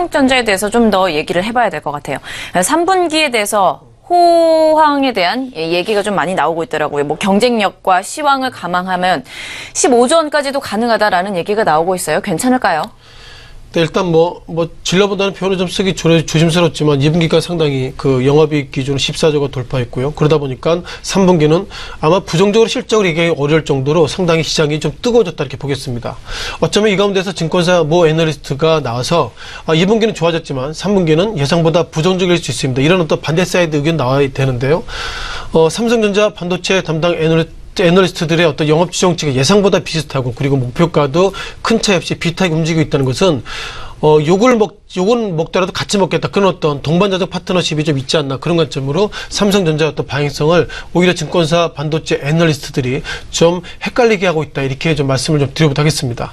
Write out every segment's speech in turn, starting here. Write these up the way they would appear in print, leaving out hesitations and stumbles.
삼성전자에 대해서 좀 더 얘기를 해봐야 될 것 같아요. 3분기에 대해서 호황에 대한 얘기가 좀 많이 나오고 있더라고요. 뭐 경쟁력과 시황을 감안하면 15조 원까지도 가능하다라는 얘기가 나오고 있어요. 괜찮을까요? 네, 일단 질러본다는 표현을 좀 쓰기 조심스럽지만 2분기가 상당히 그 영업이익 기준으로 14조가 돌파했고요. 그러다 보니까 3분기는 아마 부정적으로 실적을 얘기하기 어려울 정도로 상당히 시장이 좀 뜨거워졌다 이렇게 보겠습니다. 어쩌면 이 가운데서 증권사 모 애널리스트가 나와서 2분기는 좋아졌지만 3분기는 예상보다 부정적일 수 있습니다. 이런 어떤 반대 사이드 의견 나와야 되는데요. 삼성전자 반도체 담당 애널리스트들의 어떤 영업 추정치가 예상보다 비슷하고 그리고 목표가도 큰 차이 없이 비슷하게 움직이고 있다는 것은 욕은 먹더라도 같이 먹겠다. 그런 어떤 동반자적 파트너십이 좀 있지 않나. 그런 관점으로 삼성전자의 어떤 방향성을 오히려 증권사 반도체 애널리스트들이 좀 헷갈리게 하고 있다. 이렇게 좀 말씀을 좀 드려보도록 하겠습니다.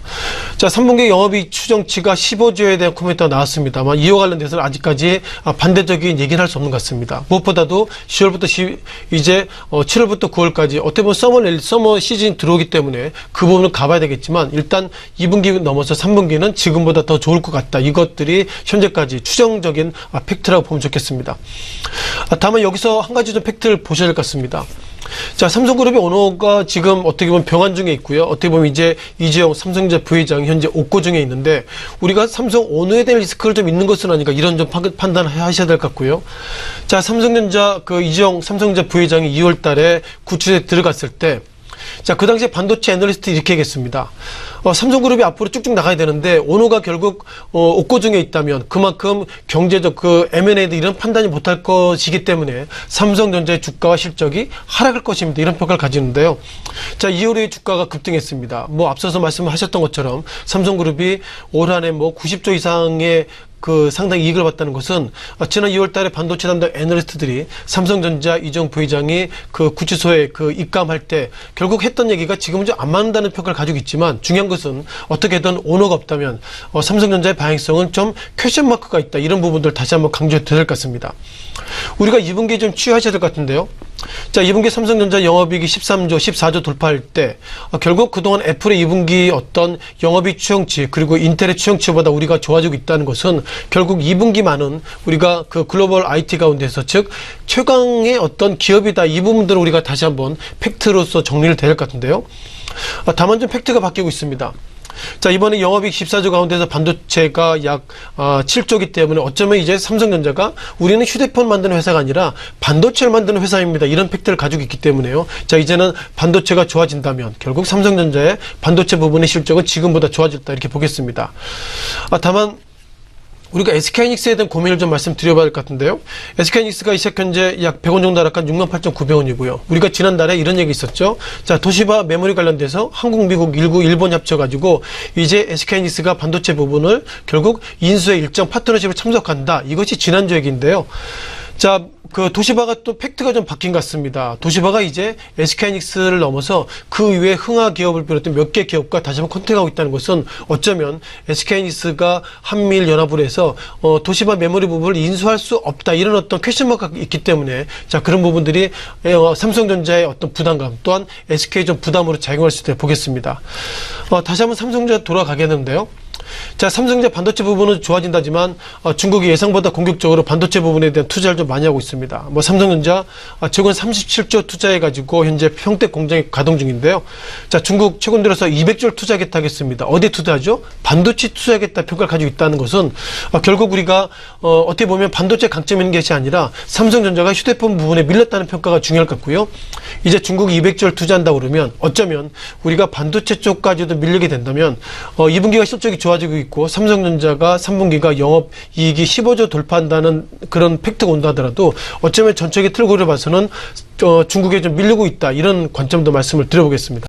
자, 3분기 영업이익 추정치가 15조에 대한 코멘트가 나왔습니다만 이와 관련돼서는 아직까지 반대적인 얘기는 할 수 없는 것 같습니다. 무엇보다도 10월부터 이제 7월부터 9월까지 어떻게 보면 서머 시즌이 들어오기 때문에 그 부분을 가봐야 되겠지만 일단 2분기 넘어서 3분기는 지금보다 더 좋을 것 같다. 이것들이 현재까지 추정적인 팩트라고 보면 좋겠습니다. 다만 여기서 한 가지 좀 팩트를 보셔야 될 것 같습니다. 자, 삼성그룹의 오너가 지금 어떻게 보면 병환 중에 있고요. 어떻게 보면 이제 이재용 삼성전자 부회장이 현재 옥고 중에 있는데 우리가 삼성 오너에 대한 리스크를 좀 있는 것은 아닌가 이런 좀 판단하셔야 될 것 같고요. 자, 삼성전자 그 이재용 삼성전자 부회장이 2월 달에 구치소에 들어갔을 때 자, 그 당시에 반도체 애널리스트 이렇게 얘기했습니다. 삼성그룹이 앞으로 쭉쭉 나가야 되는데 오너가 결국 옥고 중에 있다면 그만큼 경제적 그 M&A도 이런 판단이 못할 것이기 때문에 삼성전자의 주가와 실적이 하락할 것입니다. 이런 평가를 가지는데요. 자, 이후에 주가가 급등했습니다. 앞서서 말씀하셨던 것처럼 삼성그룹이 올 한 해 90조 이상의 그 상당히 이익을 봤다는 것은 지난 2월 달에 반도체 담당 애널리스트들이 삼성전자 이재용 부회장이 그 구치소에 그 입감할 때 결국 했던 얘기가 지금은 좀 안 맞는다는 평가를 가지고 있지만 중요한 것은 어떻게든 오너가 없다면 삼성전자의 방향성은 좀 퀘션 마크가 있다. 이런 부분들 다시 한번 강조해 드릴 것 같습니다. 우리가 2분기에 좀 취하셔야 될 것 같은데요. 자, 2분기 삼성전자 영업이익이 13조, 14조 돌파할 때 결국 그동안 애플의 2분기 어떤 영업이익 추정치 그리고 인텔의 추정치보다 우리가 좋아지고 있다는 것은 결국 2분기만은 우리가 그 글로벌 IT 가운데서 즉 최강의 어떤 기업이다. 이 부분들을 우리가 다시 한번 팩트로서 정리를 해야 될 것 같은데요. 다만 좀 팩트가 바뀌고 있습니다. 자, 이번에 영업이익 14조 가운데서 반도체가 약 7조이기 때문에 어쩌면 이제 삼성전자가 우리는 휴대폰 만드는 회사가 아니라 반도체를 만드는 회사입니다. 이런 팩트를 가지고 있기 때문에요. 자, 이제는 반도체가 좋아진다면 결국 삼성전자의 반도체 부분의 실적은 지금보다 좋아졌다. 이렇게 보겠습니다. 다만 우리가 SK하이닉스에 대한 고민을 좀 말씀드려봐야 될 것 같은데요. SK하이닉스가 이 시각 현재 약 100원 정도 하락한 68,900원이고요. 우리가 지난달에 이런 얘기 있었죠. 자, 도시바 메모리 관련돼서 한국, 미국, 일본이 합쳐가지고 이제 SK하이닉스가 반도체 부분을 결국 인수의 일정 파트너십을 참석한다. 이것이 지난주 얘기인데요. 자, 그 도시바가 또 팩트가 좀 바뀐 것 같습니다. 도시바가 이제 SK하이닉스를 넘어서 그 이외에 흥하 기업을 비롯한 몇 개 기업과 다시 한번 컨택하고 있다는 것은 어쩌면 SK하이닉스가 한미일 연합으로 해서 도시바 메모리 부분을 인수할 수 없다. 이런 어떤 퀘션마크가 있기 때문에 자, 그런 부분들이 삼성전자의 어떤 부담감 또한 SK 좀 부담으로 작용할 수 있다고 보겠습니다. 다시 한번 삼성전자 돌아가겠는데요. 자, 삼성전자 반도체 부분은 좋아진다지만 중국이 예상보다 공격적으로 반도체 부분에 대한 투자를 좀 많이 하고 있습니다. 삼성전자 최근 37조 투자해가지고 현재 평택 공장이 가동 중인데요. 자, 중국 최근 들어서 200조를 투자하겠다 하겠습니다. 어디에 투자하죠? 반도체 투자하겠다 평가를 가지고 있다는 것은 결국 우리가 어떻게 보면 반도체 강점 있는 것이 아니라 삼성전자가 휴대폰 부분에 밀렸다는 평가가 중요할 것 같고요. 이제 중국이 200조를 투자한다고 그러면 어쩌면 우리가 반도체 쪽까지도 밀리게 된다면 2분기가 실적이 좋아지고 있고 삼성전자가 3분기가 영업이익이 15조 돌파한다는 그런 팩트가 온다 하더라도 어쩌면 전체적인 틀고를 봐서는 중국에 좀 밀리고 있다. 이런 관점도 말씀을 드려보겠습니다.